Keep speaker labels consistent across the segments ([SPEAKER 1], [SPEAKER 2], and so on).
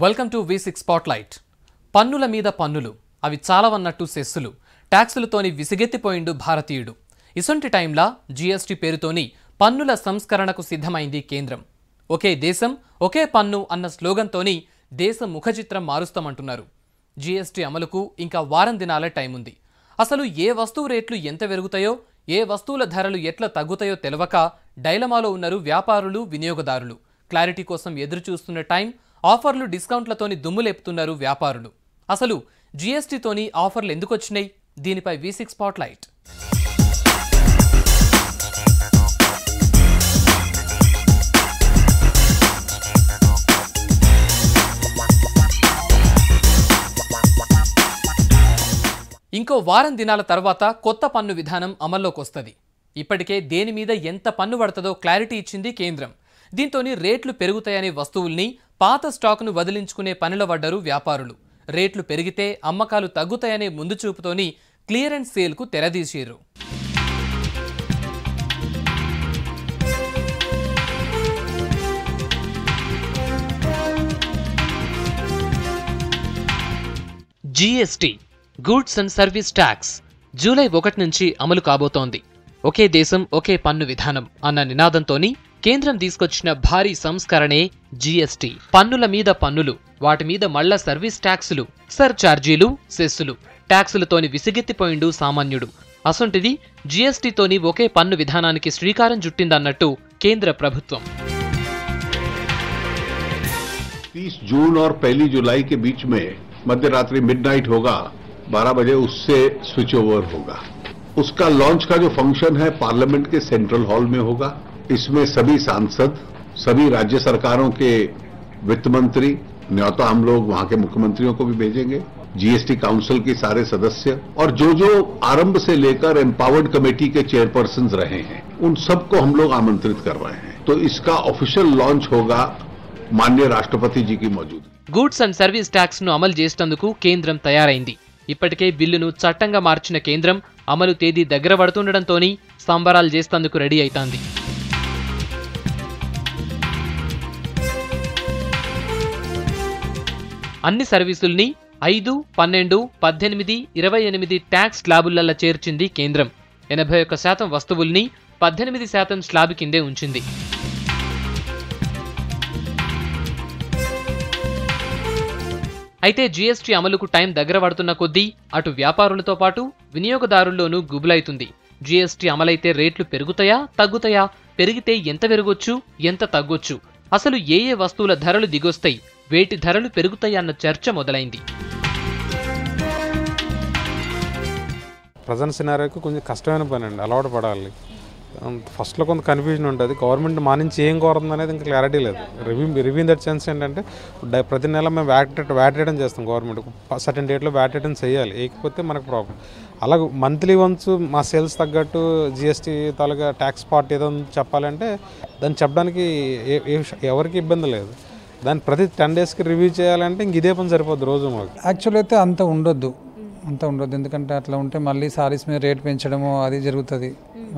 [SPEAKER 1] Welcome to V6 spotlight. పన్నుల మీద పన్నులు, అవి చాలవన్నట్టు సెస్సులు, ట్యాక్సులతోని విసిగెత్తిపోయిండు భారతీయుడు. ఇసొంటి టైంలా జీఎస్టీ పేరుతోని పన్నుల సంస్కరణకు సిద్ధమైంది కేంద్రం. ఒకే దేశం ఒకే పన్ను అన్న స్లోగన్తోని దేశం ముఖచిత్రం మారుస్తామంటున్నారు. జీఎస్టీ అమలుకు ఇంకా వారం దినాల టైం ఉంది. అసలు ఏ వస్తువు రేట్లు ఎంత పెరుగుతాయో, ఏ వస్తువుల ధరలు ఎట్లా తగ్గుతాయో తెలవక డైలమాలో ఉన్నారు వ్యాపారులు, వినియోగదారులు. క్లారిటీ కోసం ఎదురుచూస్తున్న టైం, ఆఫర్లు, డిస్కౌంట్లతోని దుమ్ములేపుతున్నారు వ్యాపారులు. అసలు జీఎస్టీతోని ఆఫర్లు ఎందుకు వచ్చినాయి? దీనిపై V6 స్పాట్లైట్. ఇంకో వారం దినాల తర్వాత కొత్త పన్ను విధానం అమల్లోకి వస్తుంది. ఇప్పటికే దేని మీద ఎంత పన్ను పడుతుందో క్లారిటీ ఇచ్చింది కేంద్రం. దీంతోని రేట్లు పెరుగుతాయనే వస్తువుల్ని, పాత స్టాక్ను వదిలించుకునే పనిలో పడ్డారు వ్యాపారులు. రేట్లు పెరిగితే అమ్మకాలు తగ్గుతాయనే ముందు చూపుతోని క్లియరెన్స్ సేల్కు తెరదీశారు. GST, goods and service tax, July 1 నుంచి అమలు కాబోతోంది. ఒకే దేశం ఒకే పన్ను విధానం అన్న నినాదంతోని కేంద్రం తీసుకొచ్చిన భారీ సంస్కరణే జీఎస్టీ. పన్నుల మీద పన్నులు, వాటి మీద మళ్ల సర్వీస్ ట్యాక్సులు, సర్ ఛార్జీలు, సెస్సులు, ట్యాక్సులతోని విసిగెత్తిపోయిండు సామాన్యుడు. అసొంటిది జీఎస్టీతోని ఒకే పన్ను విధానానికి శ్రీకారం చుట్టిందన్నట్టు కేంద్ర ప్రభుత్వం.
[SPEAKER 2] 30 जून और 1 जुलाई के बीच में मध्य रात्रि मिडनाइट होगा, 12 बजे उससे स्विच ओवर होगा. उसका लॉन्च का जो फंक्शन है पार्लियामेंट के सेंट्रल हॉल में होगा. इसमें सभी सांसद, सभी राज्य सरकारों के वित्त मंत्री, न्योता हम लोग वहां के मुख्यमंत्रियों को भी भेजेंगे, जीएसटी काउंसिल के सारे सदस्य और जो आरंभ से लेकर एम्पावर्ड कमेटी के चेयरपर्सन रहे हैं उन सबको हम लोग आमंत्रित कर रहे हैं. तो इसका ऑफिशियल लॉन्च होगा माननीय राष्ट्रपति जी की मौजूदगी.
[SPEAKER 1] గూడ్స్ అండ్ సర్వీస్ ట్యాక్స్ ను అమలు చేసేందుకు కేంద్రం తయారైంది. ఇప్పటికే బిల్లును చట్టంగా మార్చిన కేంద్రం అమలు తేదీ దగ్గర పడుతుండటంతోని సంబరాలు చేసేందుకు రెడీ అవుతోంది. అన్ని సర్వీసుల్ని 5, 12, 18, 28 ట్యాక్స్ స్లాబులలో చేర్చింది కేంద్రం. 81% వస్తువుల్ని 18% స్లాబ్ కిందే ఉంచింది. అయితే జీఎస్టీ అమలుకు టైం దగ్గర పడుతున్న కొద్దీ అటు వ్యాపారులతో పాటు వినియోగదారుల్లోనూ గుబులైతుంది. జీఎస్టీ అమలైతే రేట్లు పెరుగుతాయా, తగ్గుతాయా? పెరిగితే ఎంత పెరగొచ్చు, ఎంత తగ్గొచ్చు? అసలు ఏ ఏ వస్తువుల ధరలు దిగొస్తాయి, వేటి ధరలు పెరుగుతాయన్న చర్చ మొదలైంది.
[SPEAKER 3] ప్రజెంట్ సినారియోకి కొంచెం కష్టమైన పని అండి, అలవాటు పడాలి. ఫస్ట్లో కొంత కన్ఫ్యూజన్ ఉంటుంది. గవర్నమెంట్ మా నుంచి ఏం కోరుతుంది అనేది ఇంకా క్లారిటీ లేదు. రివ్యూ దట్ సెన్స్ ఏంటంటే ప్రతి నెల మేము వ్యాట్ రిటర్న్ చేస్తాం. గవర్నమెంట్ సర్టెన్ డేట్లో వ్యాట్ రిటర్న్ చేయాలి, వేయకపోతే మనకు ప్రాబ్లం. అలా మంత్లీ వన్స్ మా సేల్స్ తగ్గట్టు జీఎస్టీ తాలూకా ట్యాక్స్ పార్ట్ ఏదో చెప్పాలంటే దాన్ని చెప్పడానికి ఎవరికి ఇబ్బంది లేదు. దాన్ని ప్రతి 10 డేస్కి రివ్యూ చేయాలంటే ఇంక ఇదే పని సరిపోద్ది రోజు మాకు.
[SPEAKER 4] యాక్చువల్ అయితే అంత ఉండొద్దు. ఎందుకంటే అట్లా ఉంటే మళ్ళీ సారీస్ మీద రేట్ పెంచడము అది జరుగుతుంది.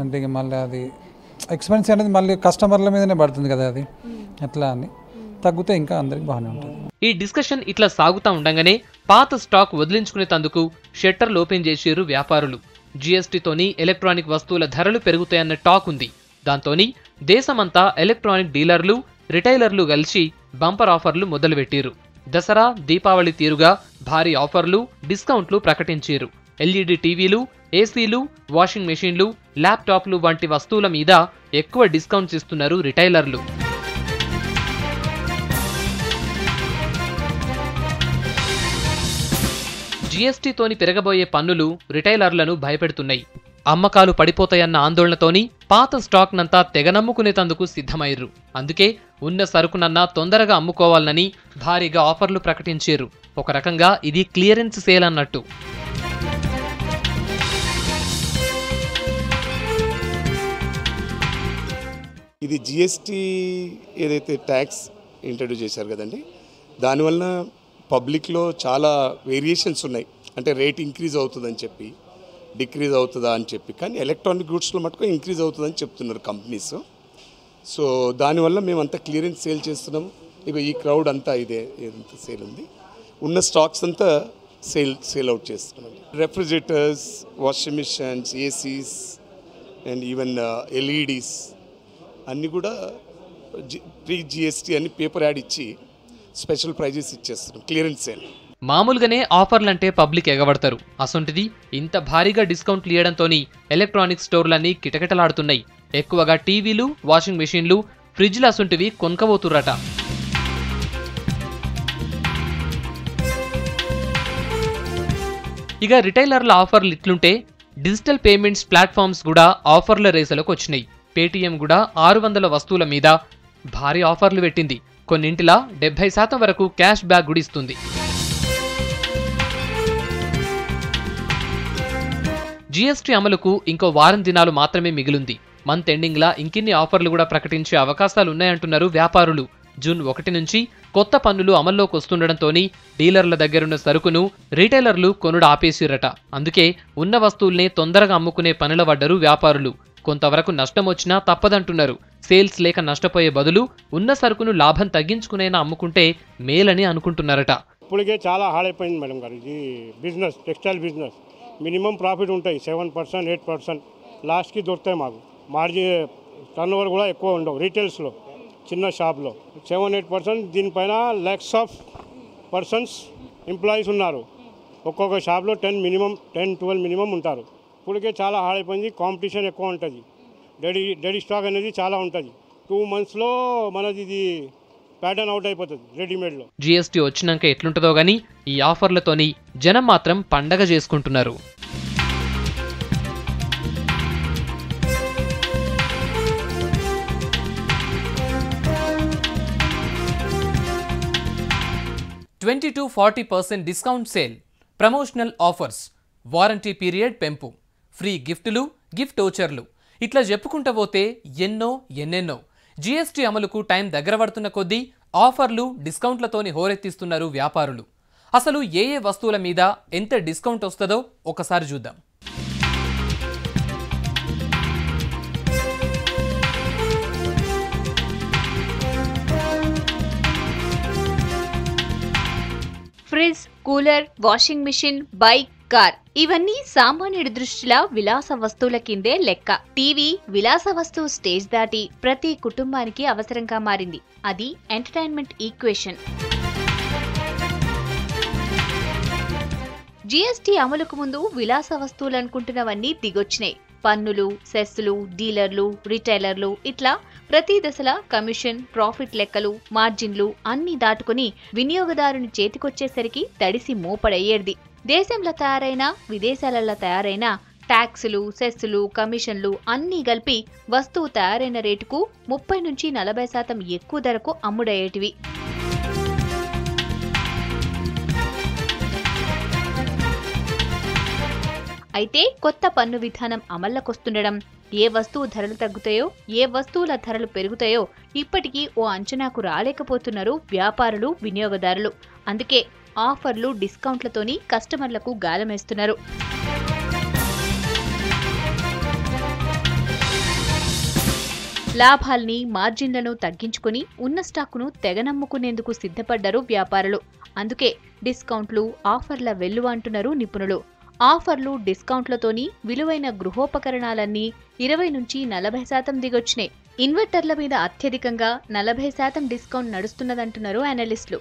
[SPEAKER 4] అంటే మళ్ళీ అది ఎక్స్పెన్స్ అనేది మళ్ళీ కస్టమర్ల మీదనే పడుతుంది కదా, అది ఎట్లా అని తగ్గితే ఇంకా అందరికి బాగానే ఉంటుంది.
[SPEAKER 1] ఈ డిస్కషన్ ఇట్లా సాగుతా ఉండగానే పాత స్టాక్ వదిలించుకునేందుకు షట్టర్లు ఓపెన్ చేసిరు వ్యాపారులు. జీఎస్టీతోని ఎలక్ట్రానిక్ వస్తువుల ధరలు పెరుగుతాయన్న టాక్ ఉంది. దాంతోని దేశమంతా ఎలక్ట్రానిక్ డీలర్లు, రిటైలర్లు కలిసి బంపర్ ఆఫర్లు మొదలుపెట్టిరు. దసరా, దీపావళి తీరుగా భారీ ఆఫర్లు, డిస్కౌంట్లు ప్రకటించారు. ఎల్ఈడి టీవీలు, ఏసీలు, వాషింగ్ మెషీన్లు, ల్యాప్టాప్లు వంటి వస్తువుల మీద ఎక్కువ డిస్కౌంట్స్ ఇస్తున్నారు రిటైలర్లు. జీఎస్టీతోని పెరగబోయే పన్నులు రిటైలర్లను భయపెడుతున్నాయి. అమ్మకాలు పడిపోతాయన్న ఆందోళనతోని పాత స్టాక్ నంతా తెగనమ్ముకునేందుకు సిద్ధమయ్యారు. అందుకే ఉన్న సరుకునన్నా తొందరగా అమ్ముకోవాలని భారీగా ఆఫర్లు ప్రకటించారు. ఒక రకంగా ఇది క్లియరెన్స్ సేల్ అన్నట్టు.
[SPEAKER 5] ఇది జిఎస్టీ ఏదైతే ట్యాక్స్ ఇంట్రడ్యూస్ చేశారు కదండి, దానివల్ల పబ్లిక్లో చాలా వేరియేషన్స్ ఉన్నాయి. అంటే రేట్ ఇంక్రీజ్ అవుతుందని చెప్పి, డిక్రీజ్ అవుతుందా అని చెప్పి, కానీ ఎలక్ట్రానిక్ గూడ్స్లో మటుకు ఇంక్రీజ్ అవుతుందని చెప్తున్నారు కంపెనీస్. సో దానివల్ల మేమంతా క్లియరెన్స్ సేల్ చేస్తున్నాం. ఇక ఈ క్రౌడ్ అంతా ఇదే ఏదంతా సేల్ ఉంది, ఉన్న స్టాక్స్ అంతా సేల్ అవుట్ చేస్తున్నామండి. Refrigerators, washing machines, ACs and even LEDs అన్నీ కూడా ప్రీ జిఎస్టీ అని పేపర్ యాడ్ ఇచ్చి స్పెషల్ ప్రైజెస్ ఇచ్చేస్తున్నాం, క్లియరెన్స్ సేల్.
[SPEAKER 1] మామూలుగానే ఆఫర్లంటే పబ్లిక్ ఎగబడతారు. అసొంటిది ఇంత భారీగా డిస్కౌంట్లు ఇవ్వడంతోని ఎలక్ట్రానిక్ స్టోర్లన్నీ కిటకిటలాడుతున్నాయి. ఎక్కువగా టీవీలు, వాషింగ్ మెషిన్లు, ఫ్రిడ్జ్లు అసొంటివి కొనుక్కబోతుర్రట. ఇక రిటైలర్ల ఆఫర్లు ఇట్లుంటే డిజిటల్ పేమెంట్స్ ప్లాట్ఫామ్స్ కూడా ఆఫర్ల రేసులకు వచ్చినాయి. పేటీఎం కూడా 600 వస్తువుల మీద భారీ ఆఫర్లు పెట్టింది. కొన్నింటిలా 70% వరకు క్యాష్ బ్యాక్ కూడా ఇస్తుంది. జీఎస్టీ అమలుకు ఇంకో వారం దినాలు మాత్రమే మిగిలింది. మంత్ ఎండింగ్లా ఇంకిన్ని ఆఫర్లు కూడా ప్రకటించే అవకాశాలున్నాయంటున్నారు వ్యాపారులు. జూన్ 1 నుంచి కొత్త పన్నులు అమల్లోకి వస్తుండటంతోని డీలర్ల దగ్గరున్న సరుకును రీటైలర్లు కొనుడు ఆపేసిరట. అందుకే ఉన్న వస్తువుల్నే తొందరగా అమ్ముకునే పనుల పడ్డరు వ్యాపారులు. కొంతవరకు నష్టం వచ్చినా తప్పదంటున్నారు. సేల్స్ లేక నష్టపోయే బదులు ఉన్న సరుకును లాభం తగ్గించుకునైనా అమ్ముకుంటే మేలని అనుకుంటున్నారట.
[SPEAKER 6] ఇప్పటికే చాలా హార్డ్ అయిపోయింది మేడం గారు ఇది business, textile business. Minimum profit ఉంటాయి 7%, 8% లాస్ట్కి దొరుకుతాయి మాకు. మార్జిన్ టర్న్ ఓవర్ కూడా ఎక్కువ ఉండవు రీటైల్స్లో. చిన్న షాప్లో 7-8%, దీనిపైన ల్యాక్స్ ఆఫ్ పర్సన్స్ ఎంప్లాయీస్ ఉన్నారు. ఒక్కొక్క షాప్లో 10-12 మినిమం ఉంటారు. ఇప్పటికే చాలా హార్డ్ అయిపోయింది, కాంపిటీషన్ ఎక్కువ ఉంటుంది. రెడీ స్టాక్ అనేది చాలా ఉంటుంది. 2 monthsలో మనది ఇది ప్యాటర్న్ అవుట్ అయిపోతుంది రెడీమేడ్లో.
[SPEAKER 1] జీఎస్టీ వచ్చినాక ఎట్లుంటుందో గానీ ఈ ఆఫర్లతోని జనం మాత్రం పండగ చేసుకుంటున్నారు. $20-40% discount sale, promotional offers, warranty period పెంపు, ఫ్రీ గిఫ్టులు, గిఫ్ట్ ఓచర్లు, ఇట్లా చెప్పుకుంటూ పోతే ఎన్నెన్నో. జీఎస్టీ అమలుకు టైం దగ్గర పడుతున్న కొద్దీ ఆఫర్లు, డిస్కౌంట్లతోని హోరెత్తిస్తున్నారు వ్యాపారులు. అసలు ఏ వస్తువుల మీద ఎంత డిస్కౌంట్ వస్తుందో ఒకసారి చూద్దాం.
[SPEAKER 7] Fridge, cooler, washing machine, bike, car ఇవన్నీ సామాన్యుడి దృష్టిలా విలాస వస్తువుల కిందే లెక్క. టీవీ విలాస వస్తువు స్టేజ్ దాటి ప్రతి కుటుంబానికి అవసరంగా మారింది. అది ఎంటర్టైన్మెంట్ ఈక్వేషన్. జీఎస్టీ అమలుకు ముందు విలాస వస్తువులు అనుకుంటున్నవన్నీ దిగొచ్చినాయి. పన్నులు, సెస్సులు, డీలర్లు, రిటైలర్లు ఇట్లా ప్రతి దశలా కమిషన్, ప్రాఫిట్ లెక్కలు, మార్జిన్లు అన్నీ దాటుకుని వినియోగదారుని చేతికొచ్చేసరికి తడిసి మోపడయ్యేది. దేశంలో తయారైన, విదేశాలలో తయారైన ట్యాక్సులు, సెస్సులు, కమిషన్లు అన్నీ కలిపి వస్తువు తయారైన రేటుకు 30-40% ఎక్కువ ధరకు అమ్ముడయ్యేటివి. అయితే కొత్త పన్ను విధానం అమల్లోకొస్తుండడం, ఏ వస్తువు ధరలు తగ్గుతాయో, ఏ వస్తువుల ధరలు పెరుగుతాయో ఇప్పటికీ ఓ అంచనాకు రాలేకపోతున్నారు వ్యాపారులు, వినియోగదారులు. అందుకే ఆఫర్లు, డిస్కౌంట్లతోని కస్టమర్లకు గాలమేస్తున్నారు. లాభాల్ని, మార్జిన్లను తగ్గించుకుని ఉన్న స్టాకును తెగనమ్ముకునేందుకు సిద్ధపడ్డారు వ్యాపారులు. అందుకే డిస్కౌంట్లు, ఆఫర్ల వెల్లువ అంటున్నారు నిపుణులు. ఆఫర్లు, డిస్కౌంట్లతోని విలువైన గృహోపకరణాలన్నీ 20-40% దిగొచ్చినాయి. ఇన్వర్టర్ల మీద అత్యధికంగా 40% డిస్కౌంట్ నడుస్తున్నదంటున్నారు అనలిస్టులు.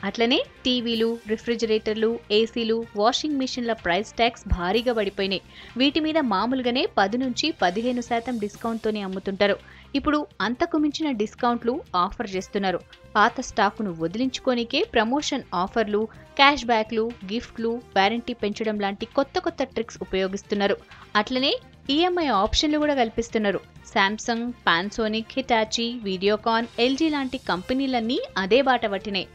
[SPEAKER 7] అట్లనే టీవీలు, రిఫ్రిజిరేటర్లు, ఏసీలు, వాషింగ్ మిషన్ల ప్రైస్ ట్యాక్స్ భారీగా పడిపోయినాయి. వీటి మీద మామూలుగానే 10-15% డిస్కౌంట్తోనే అమ్ముతుంటారు. ఇప్పుడు అంతకు మించిన డిస్కౌంట్లు ఆఫర్ చేస్తున్నారు. పాత స్టాకును వదిలించుకోనికే ప్రమోషన్ ఆఫర్లు, క్యాష్ బ్యాక్లు, గిఫ్ట్లు, వారంటీ పెంచడం లాంటి కొత్త ట్రిక్స్ ఉపయోగిస్తున్నారు. అట్లనే ఈఎంఐ ఆప్షన్లు కూడా కల్పిస్తున్నారు. Samsung, Panasonic, Hitachi, Videocon, LG లాంటి కంపెనీలన్నీ అదే బాట పట్టినాయి.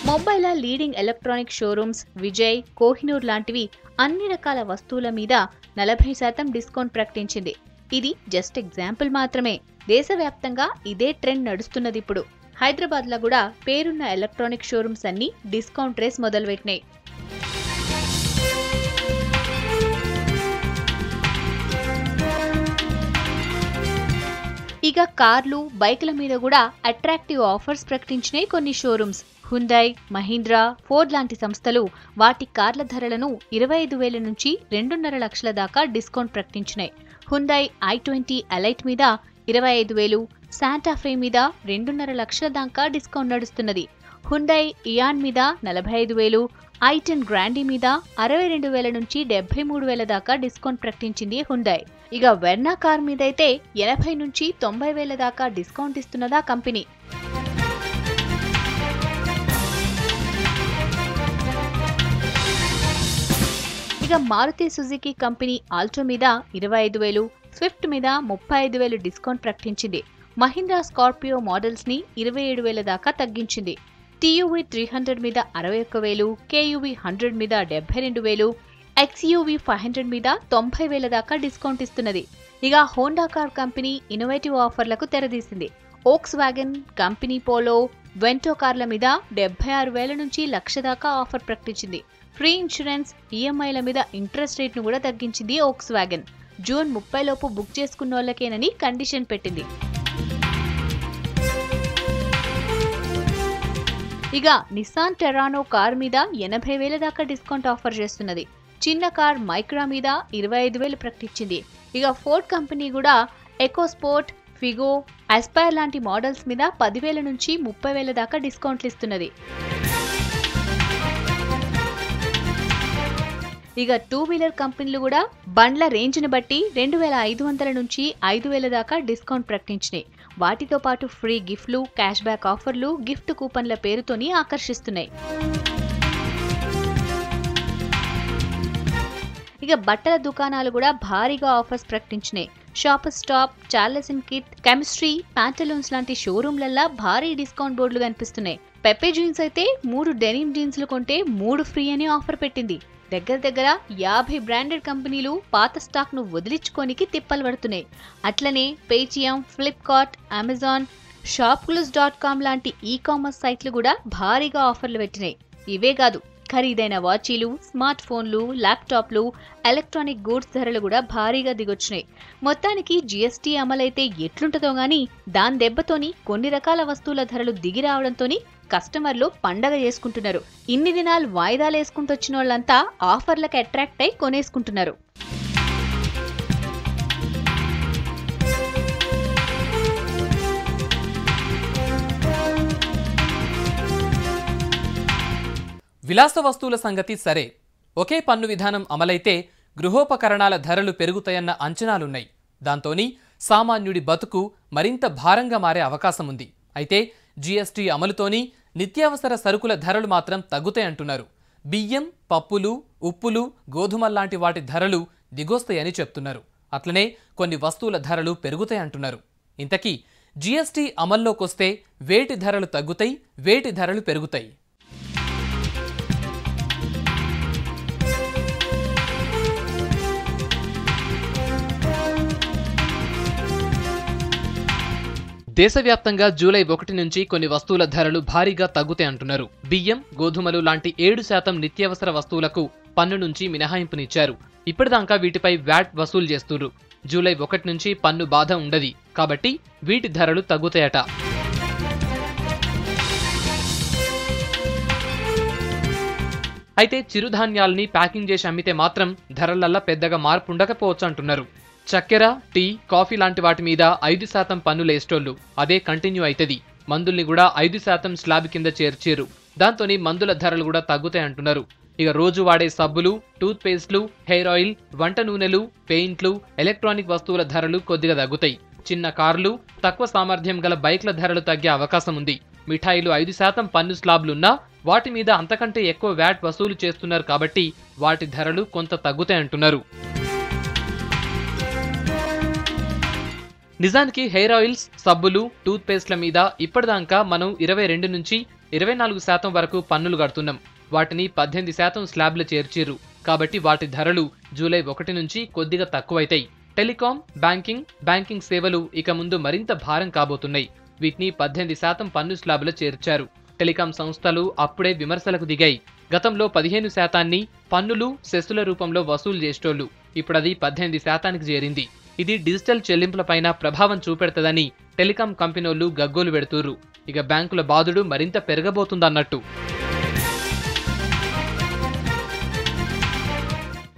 [SPEAKER 7] ముంబైలో leading electronic showrooms Vijay, Kohinoor లాంటివి అన్ని రకాల వస్తువుల మీద 40% డిస్కౌంట్ ప్రకటించింది. ఇది జస్ట్ ఎగ్జాంపుల్ మాత్రమే. దేశవ్యాప్తంగా ఇదే ట్రెండ్ నడుస్తున్నది ఇప్పుడు. హైదరాబాద్లో కూడా పేరున్న ఎలక్ట్రానిక్ షోరూమ్స్ అన్ని డిస్కౌంట్ రేస్ మొదలుపెట్టినాయి. ఇక కార్లు, బైకుల మీద కూడా అట్రాక్టివ్ ఆఫర్స్ ప్రకటించినాయి కొన్ని షోరూమ్స్. హుండై, మహీంద్రా, ఫోర్డ్ లాంటి సంస్థలు వాటి కార్ల ధరలను 25,000 నుంచి 2.5 లక్షల దాకా డిస్కౌంట్ ప్రకటించినాయి. హుండై i20 ఎలైట్ మీద 25,000, శాంటాఫే మీద 2.5 లక్షల దాకా డిస్కౌంట్ నడుస్తున్నది. హుండై ఇయాన్ మీద 45,000, i10 గ్రాండీ మీద 62,000 నుంచి 73,000 దాకా డిస్కౌంట్ ప్రకటించింది హుండై. ఇక వెర్నా కార్ మీద అయితే 80 నుంచి 90,000 దాకా డిస్కౌంట్ ఇస్తున్నదా కంపెనీ. ఇక మారుతి సుజుకి కంపెనీ ఆల్టో మీద 25,000, స్విఫ్ట్ మీద 35,000 డిస్కౌంట్ ప్రకటించింది. మహీంద్రా స్కార్పియో మోడల్స్ ని 27,000 దాకా తగ్గించింది. టీయూవీ 300 మీద 61,000, కేయూవీ 100 మీద 72,000, ఎక్స్యూవీ 500 మీద 90,000 దాకా డిస్కౌంట్ ఇస్తున్నది. ఇక హోండా కార్ కంపెనీ ఇన్నోవేటివ్ ఆఫర్లకు తెరదీసింది. Volkswagen, company Polo, Vento కార్ల మీద 76,000 నుంచి 1,00,000 దాకా ఆఫర్ ప్రకటించింది. ఫ్రీ ఇన్సూరెన్స్, ఈఎంఐల మీద ఇంట్రెస్ట్ రేట్ను కూడా తగ్గించింది ఓక్స్ వ్యాగన్. జూన్ 30 లోపు బుక్ చేసుకున్నోళ్లకేనని కండిషన్ పెట్టింది. ఇక నిస్సాన్ టెరానో కార్ మీద 80,000 దాకా డిస్కౌంట్ ఆఫర్ చేస్తున్నది. చిన్న కార్ మైక్రా మీద 25,000 ప్రకటించింది. ఇక ఫోర్డ్ కంపెనీ కూడా ఎకోస్పోర్ట్, ఫిగో, ఆస్పైర్ లాంటి మోడల్స్ మీద 10,000 నుంచి 30,000 దాకా డిస్కౌంట్లు ఇస్తున్నది. ఇక టూ వీలర్ కంపెనీలు కూడా బండ్ల రేంజ్ని బట్టి 2,500 నుంచి 5,000 దాకా డిస్కౌంట్ ప్రకటించినాయి. వాటితో పాటు ఫ్రీ గిఫ్ట్లు, క్యాష్ బ్యాక్ ఆఫర్లు, గిఫ్ట్ కూపన్ల పేరుతోని ఆకర్షిస్తున్నాయి. ఇక బట్టల దుకాణాలు కూడా భారీగా ఆఫర్స్ ప్రకటించినాయి. Shopper Stop, Charles and Keith, Chemistry, Pantaloons లాంటి షోరూంలల్లా భారీ డిస్కౌంట్ బోర్డులు కనిపిస్తున్నాయి. పెప్పే జీన్స్ అయితే 3 డెనిమ్ జీన్స్లు కొంటే 3 ఫ్రీ అని ఆఫర్ పెట్టింది. దగ్గర 50 బ్రాండెడ్ కంపెనీలు పాత స్టాక్ ను వదిలించుకోనికి తిప్పలు పడుతున్నాయి. అట్లనే పేటిఎం, ఫ్లిప్కార్ట్, అమెజాన్, shopclus.com లాంటి ఈ-కామర్స్ సైట్లు కూడా భారీగా ఆఫర్లు పెట్టినాయి. ఇవే కాదు, ఖరీదైన వాచీలు, స్మార్ట్ ఫోన్లు, ల్యాప్టాప్లు, ఎలక్ట్రానిక్ గూడ్స్ ధరలు కూడా భారీగా దిగొచ్చినాయి. మొత్తానికి జీఎస్టీ అమలైతే ఎట్లుంటుందో గానీ దాని దెబ్బతోని కొన్ని రకాల వస్తువుల ధరలు దిగి రావడంతోని కస్టమర్లు పండగ చేసుకుంటున్నారు. ఇన్ని దినాలు వాయిదాలు వేసుకుంటూ వచ్చిన వాళ్ళంతా ఆఫర్లకు అట్రాక్ట్ అయి కొనేసుకుంటున్నారు.
[SPEAKER 1] విలాస వస్తువుల సంగతి సరే, ఒకే పన్ను విధానం అమలైతే గృహోపకరణాల ధరలు పెరుగుతాయన్న అంచనాలున్నాయి. దాంతోని సామాన్యుడి బతుకు మరింత భారంగా మారే అవకాశం ఉంది. అయితే జీఎస్టీ అమలుతోని నిత్యావసర సరుకుల ధరలు మాత్రం తగ్గుతాయంటున్నారు. బియ్యం, పప్పులు, ఉప్పులు, గోధుమల్లాంటి వాటి ధరలు దిగొస్తాయని చెప్తున్నారు. అట్లనే కొన్ని వస్తువుల ధరలు పెరుగుతాయంటున్నారు. ఇంతకీ జీఎస్టీ అమల్లోకొస్తే వేటి ధరలు తగ్గుతాయి, వేటి ధరలు పెరుగుతాయి? దేశవ్యాప్తంగా జూలై 1 నుంచి కొన్ని వస్తువుల ధరలు భారీగా తగ్గుతాయి అంటున్నారు. బియ్యం, గోధుమలు లాంటి 7% నిత్యావసర వస్తువులకు పన్ను నుంచి మినహాయింపునిచ్చారు. ఇప్పటిదాకా వీటిపై వ్యాట్ వసూలు చేస్తున్నారు. జూలై 1 నుంచి పన్ను బాధ ఉండది కాబట్టి వీటి ధరలు తగ్గుతాయట. అయితే చిరుధాన్యాల్ని ప్యాకింగ్ చేసి అమ్మితే మాత్రం ధరలల్లా పెద్దగా మార్పు ఉండకపోవచ్చు అంటున్నారు. చక్కెర, టీ, కాఫీ లాంటి వాటి మీద 5% పన్నులు వేసేటోళ్ళు అదే కంటిన్యూ అవుతుంది. మందుల్ని కూడా 5% స్లాబ్ కింద చేర్చారు. దాంతోని మందుల ధరలు కూడా తగ్గుతాయి అంటున్నారు. ఇక రోజు వాడే సబ్బులు, టూత్ పేస్ట్లు, హెయిర్ ఆయిల్, వంట నూనెలు, పెయింట్లు, ఎలక్ట్రానిక్ వస్తువుల ధరలు కొద్దిగా తగ్గుతాయి. చిన్న కార్లు, తక్కువ సామర్థ్యం గల బైక్ల ధరలు తగ్గే అవకాశం ఉంది. మిఠాయిలు 5% పన్ను స్లాబ్లున్నా వాటి మీద అంతకంటే ఎక్కువ వ్యాట్ వసూలు చేస్తున్నారు కాబట్టి వాటి ధరలు కొంత తగ్గుతాయంటున్నారు. నిజానికి హెయిర్ ఆయిల్స్, సబ్బులు, టూత్ పేస్ట్ల మీద ఇప్పటిదాకా మనం 22 నుంచి 24% వరకు పన్నులు కడుతున్నాం. వాటిని 18% స్లాబ్లు చేర్చిర్రు కాబట్టి వాటి ధరలు జూలై 1 నుంచి కొద్దిగా తక్కువైతాయి. టెలికాం, బ్యాంకింగ్ సేవలు ఇక ముందు మరింత భారం కాబోతున్నాయి. వీటిని 18% పన్ను స్లాబులో చేర్చారు. టెలికాం సంస్థలు అప్పుడే విమర్శలకు దిగాయి. గతంలో 15% పన్నులు, సెస్సుల రూపంలో వసూలు చేసేటోళ్లు. ఇప్పుడది 18%కి చేరింది. ఇది డిజిటల్ చెల్లింపులపైన ప్రభావం చూపెడుతుందని టెలికాం కంపెనీలు గగ్గోలు పెడుతుర్రు. ఇక బ్యాంకుల బాదుడు మరింత పెరగబోతుందన్నట్టు.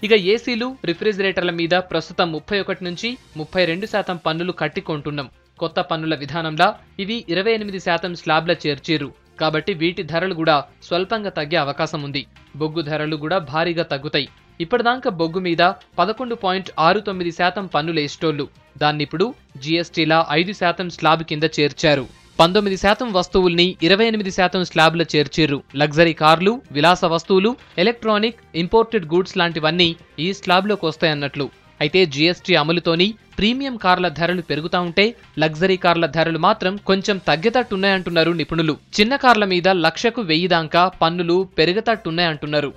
[SPEAKER 1] ఇక ఏసీలు, రిఫ్రిజిరేటర్ల మీద ప్రస్తుతం 31 నుంచి 32% పన్నులు కట్టికొంటున్నాం. కొత్త పన్నుల విధానంలా ఇవి 28% స్లాబ్ల చేర్చిర్రు. కాబట్టి వీటి ధరలు కూడా స్వల్పంగా తగ్గే అవకాశం ఉంది. బొగ్గు ధరలు కూడా భారీగా తగ్గుతాయి. ఇప్పటిదాకా బొగ్గు మీద 11.69% పన్నులు వేసేటోళ్లు. దాన్నిప్పుడు జీఎస్టీలా 5% స్లాబ్ కింద చేర్చారు. 19% వస్తువుల్ని 28% స్లాబ్ల చేర్చిర్రు. లగ్జరీ కార్లు, విలాస వస్తువులు, ఎలక్ట్రానిక్, ఇంపోర్టెడ్ గూడ్స్ లాంటివన్నీ ఈ స్లాబ్లోకి వస్తాయన్నట్లు. అయితే జీఎస్టీ అమలుతోని ప్రీమియం కార్ల ధరలు పెరుగుతా ఉంటే లగ్జరీ కార్ల ధరలు మాత్రం కొంచెం తగ్గేటట్టున్నాయంటున్నారు నిపుణులు. చిన్న కార్ల మీద 1,00,000 దాకా పన్నులు పెరిగేటట్టున్నాయంటున్నారు.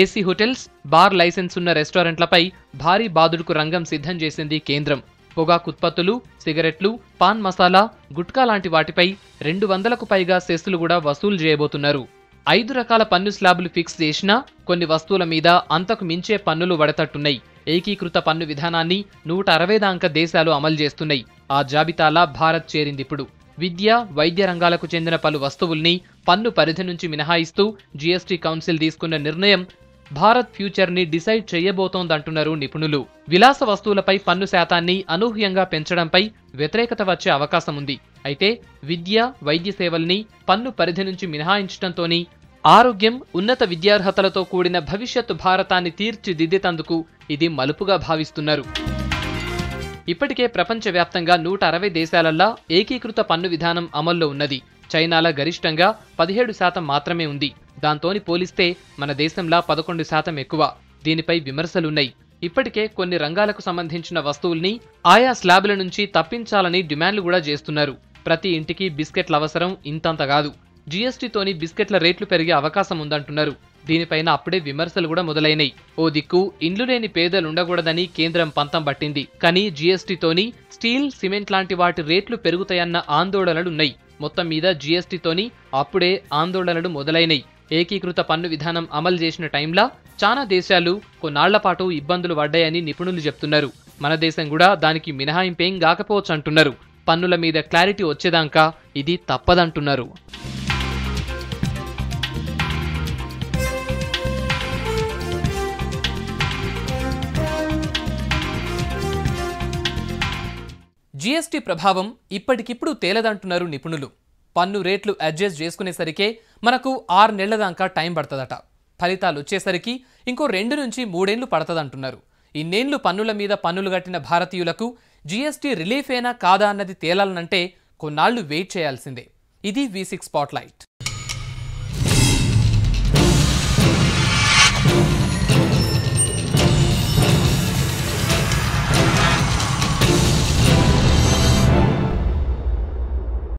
[SPEAKER 1] ఏసీ హోటల్స్, బార్ లైసెన్స్ ఉన్న రెస్టారెంట్లపై భారీ బాదుడుకు రంగం సిద్ధం చేసింది కేంద్రం. పొగాకు ఉత్పత్తులు, సిగరెట్లు, పాన్ మసాలా, గుట్కా లాంటి వాటిపై 200కు పైగా సెస్సులు కూడా వసూలు చేయబోతున్నారు. 5 రకాల పన్ను స్లాబులు ఫిక్స్ చేసినా కొన్ని వస్తువుల మీద అంతకు మించే పన్నులు పడతట్టున్నాయి. ఏకీకృత పన్ను విధానాన్ని 160 దాకా దేశాలు అమలు చేస్తున్నాయి. ఆ జాబితాలా భారత్ చేరిందిప్పుడు. విద్య, వైద్య రంగాలకు చెందిన పలు వస్తువుల్ని పన్ను పరిధి నుంచి మినహాయిస్తూ జీఎస్టీ కౌన్సిల్ తీసుకున్న నిర్ణయం భారత్ ఫ్యూచర్ ని డిసైడ్ చేయబోతోందంటున్నారు నిపుణులు. విలాస వస్తువులపై పన్ను శాతాన్ని అనూహ్యంగా పెంచడంపై వ్యతిరేకత వచ్చే అవకాశం ఉంది. అయితే విద్య, వైద్య సేవల్ని పన్ను పరిధి నుంచి మినహాయించడంతోని ఆరోగ్యం, ఉన్నత విద్యార్హతలతో కూడిన భవిష్యత్తు భారతాన్ని తీర్చిదిద్దేతందుకు ఇది మలుపుగా భావిస్తున్నారు. ఇప్పటికే ప్రపంచవ్యాప్తంగా 160 దేశాలల్లా ఏకీకృత పన్ను విధానం అమల్లో ఉన్నది. చైనాలో గరిష్టంగా 17% మాత్రమే ఉంది. దాంతోని పోలిస్తే మన దేశంలా 11% ఎక్కువ. దీనిపై విమర్శలున్నాయి. ఇప్పటికే కొన్ని రంగాలకు సంబంధించిన వస్తువుల్ని ఆయా స్లాబుల నుంచి తప్పించాలని డిమాండ్లు కూడా చేస్తున్నారు. ప్రతి ఇంటికి బిస్కెట్ల అవసరం ఇంతంత కాదు. జీఎస్టీతోని బిస్కెట్ల రేట్లు పెరిగే అవకాశం ఉందంటున్నారు. దీనిపైన అప్పుడే విమర్శలు కూడా మొదలైనాయి. ఓ దిక్కు ఇండ్లు లేని పేదలుండకూడదని కేంద్రం పంతం పట్టింది. కానీ జీఎస్టీతోని స్టీల్, సిమెంట్ లాంటి వాటి రేట్లు పెరుగుతాయన్న ఆందోళనలున్నాయి. మొత్తం మీద జీఎస్టీతోని అప్పుడే ఆందోళనలు మొదలైనాయి. ఏకీకృత పన్ను విధానం అమలు చేసిన టైంలా చాలా దేశాలు కొన్నాళ్లపాటు ఇబ్బందులు పడ్డాయని నిపుణులు చెప్తున్నారు. మన దేశం కూడా దానికి మినహాయింపేం కాకపోవచ్చు అంటున్నారు. పన్నుల మీద క్లారిటీ వచ్చేదాకా ఇది తప్పదంటున్నారు. జీఎస్టీ ప్రభావం ఇప్పటికిప్పుడు తేలదంటున్నారు నిపుణులు. పన్ను రేట్లు అడ్జస్ట్ చేసుకునేసరికే మనకు 6 నెలల దాకా టైం పడుతుందట. ఫలితాలు వచ్చేసరికి ఇంకో 2 నుంచి 3 ఏళ్లు పడుతుందంటున్నారు. ఇన్నేళ్లు పన్నుల మీద పన్నులు కట్టిన భారతీయులకు జీఎస్టీ రిలీఫేనా కాదా అన్నది తేలాలనంటే కొన్నాళ్లు వెయిట్ చేయాల్సిందే. ఇది V6 స్పాట్లైట్.